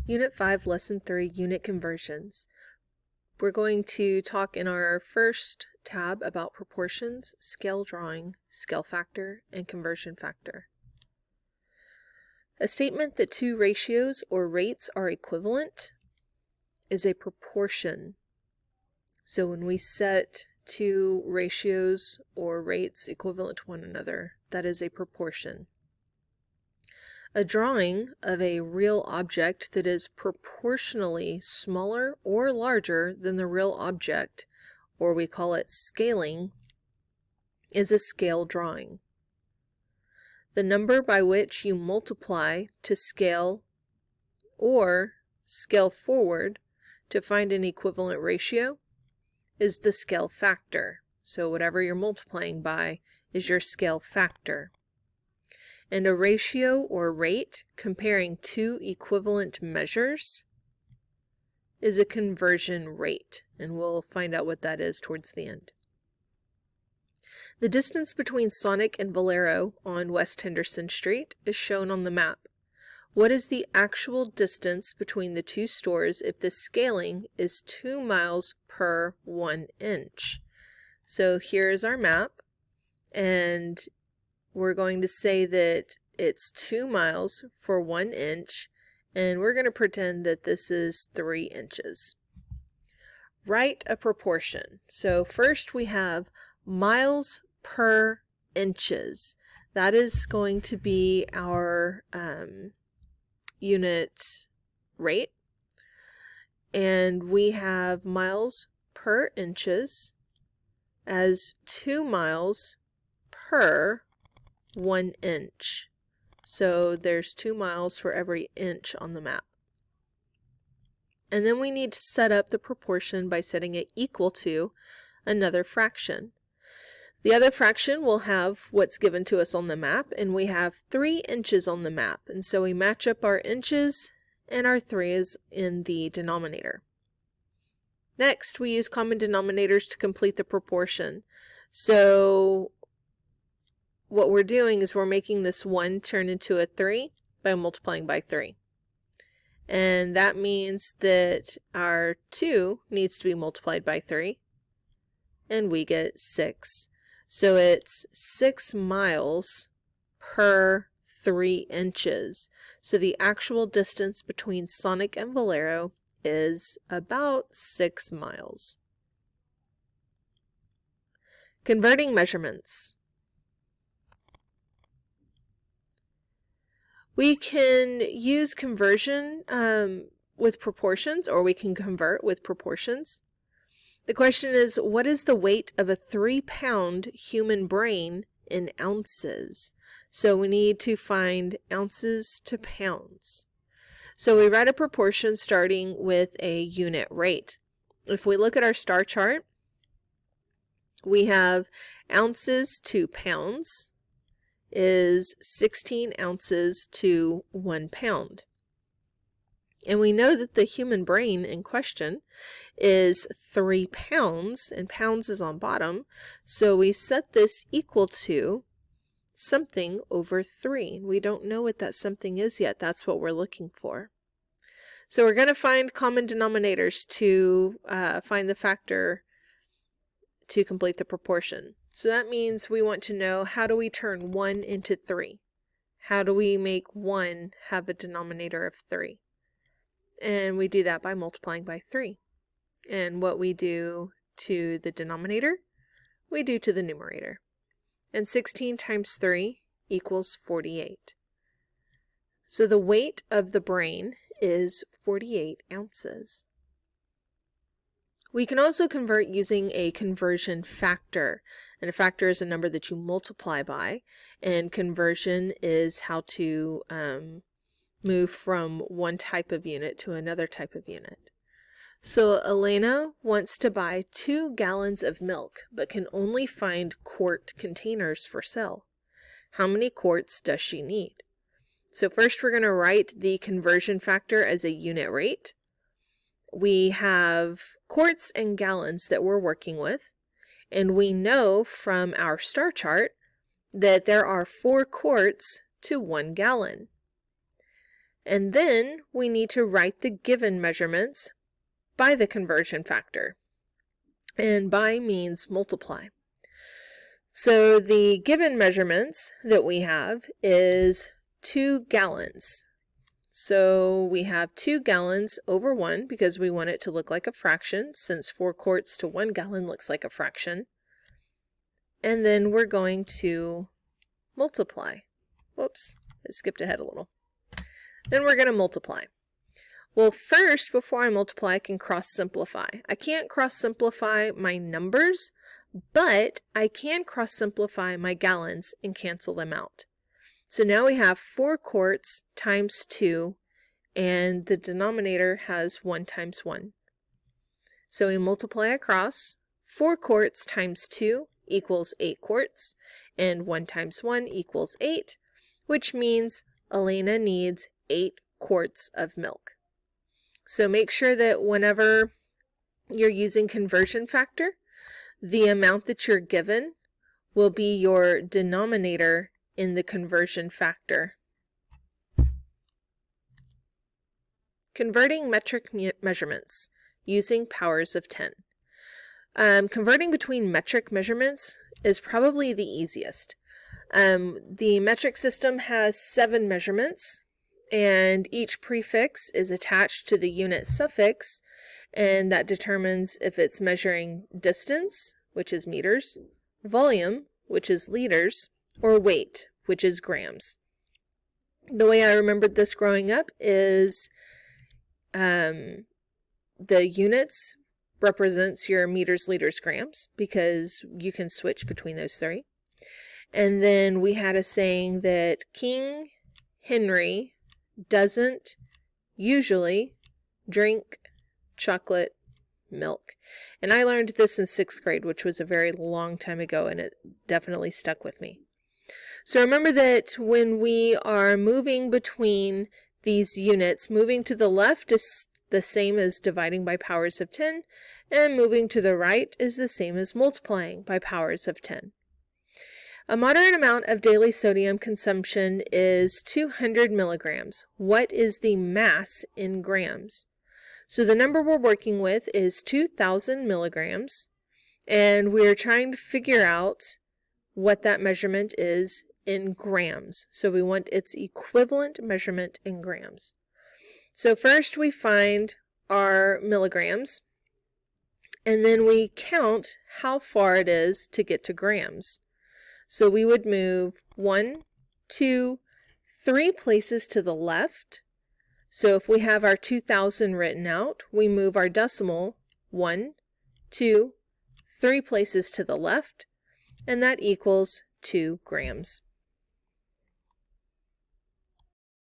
Unit 5, Lesson 3, Unit Conversions. We're going to talk in our first tab about proportions, scale drawing, scale factor, and conversion factor. A statement that two ratios or rates are equivalent is a proportion. So when we set two ratios or rates equivalent to one another, that is a proportion. A drawing of a real object that is proportionally smaller or larger than the real object, or we call it scaling, is a scale drawing. The number by which you multiply to scale or scale forward to find an equivalent ratio is the scale factor. So whatever you're multiplying by is your scale factor. And a ratio or rate comparing two equivalent measures is a conversion rate, and we'll find out what that is towards the end. The distance between Sonic and Valero on West Henderson Street is shown on the map. What is the actual distance between the two stores if the scaling is 2 miles per 1 inch? So here's our map, and we're going to say that it's 2 miles for 1 inch, and we're going to pretend that this is 3 inches. Write a proportion. So first we have miles per inches. That is going to be our unit rate. And we have miles per inches as 2 miles per 1 inch. So there's 2 miles for every inch on the map. And then we need to set up the proportion by setting it equal to another fraction. The other fraction will have what's given to us on the map, and we have 3 inches on the map. And so we match up our inches, and our 3 is in the denominator. Next, we use common denominators to complete the proportion. So what we're doing is we're making this 1 turn into a 3 by multiplying by 3. And that means that our 2 needs to be multiplied by 3, and we get 6. So it's 6 miles per 3 inches. So the actual distance between Sonic and Valero is about 6 miles. Converting measurements. We can use conversion with proportions, or we can convert with proportions. The question is, what is the weight of a 3-pound human brain in ounces? So we need to find ounces to pounds. So we write a proportion starting with a unit rate. If we look at our star chart, we have ounces to pounds is 16 ounces to 1 pound. And we know that the human brain in question is 3 pounds, and pounds is on bottom, so we set this equal to something over 3. We don't know what that something is yet. That's what we're looking for. So we're going to find common denominators to find the factor to complete the proportion. So that means we want to know, how do we turn 1 into 3? How do we make 1 have a denominator of 3? And we do that by multiplying by 3. And what we do to the denominator, we do to the numerator. And 16 times 3 equals 48. So the weight of the brain is 48 ounces. We can also convert using a conversion factor. And a factor is a number that you multiply by, and conversion is how to move from one type of unit to another type of unit. So Elena wants to buy 2 gallons of milk, but can only find quart containers for sale. How many quarts does she need? So first we're going to write the conversion factor as a unit rate. We have quarts and gallons that we're working with, and we know from our star chart that there are 4 quarts to 1 gallon. And then we need to write the given measurements by the conversion factor. And by means multiply. So the given measurements that we have is 2 gallons. So we have 2 gallons over 1 because we want it to look like a fraction, since 4 quarts to 1 gallon looks like a fraction. And then we're going to multiply. Whoops, I skipped ahead a little. Then we're going to multiply. Well, first, before I multiply, I can cross simplify. I can't cross simplify my numbers, but I can cross simplify my gallons and cancel them out. So now we have 4 quarts times 2, and the denominator has 1 times 1. So we multiply across. 4 quarts times 2 equals 8 quarts, and 1 times 1 equals 8, which means Elena needs 8 quarts of milk. So make sure that whenever you're using conversion factor, the amount that you're given will be your denominator in the conversion factor. Converting metric measurements using powers of 10. Converting between metric measurements is probably the easiest. The metric system has 7 measurements, and each prefix is attached to the unit suffix, and that determines if it's measuring distance, which is meters, volume, which is liters, or weight, which is grams. The way I remembered this growing up is the units represents your meters, liters, grams, because you can switch between those 3. And then we had a saying that King Henry doesn't usually drink chocolate milk. And I learned this in 6th grade, which was a very long time ago, and it definitely stuck with me. So remember that when we are moving between these units, moving to the left is the same as dividing by powers of 10, and moving to the right is the same as multiplying by powers of 10. A moderate amount of daily sodium consumption is 200 milligrams. What is the mass in grams? So the number we're working with is 2,000 milligrams, and we're trying to figure out what that measurement is in grams. So we want its equivalent measurement in grams. So first we find our milligrams, and then we count how far it is to get to grams. So we would move 1, 2, 3 places to the left. So if we have our 2,000 written out, we move our decimal 1, 2, 3 places to the left, and that equals 2 grams.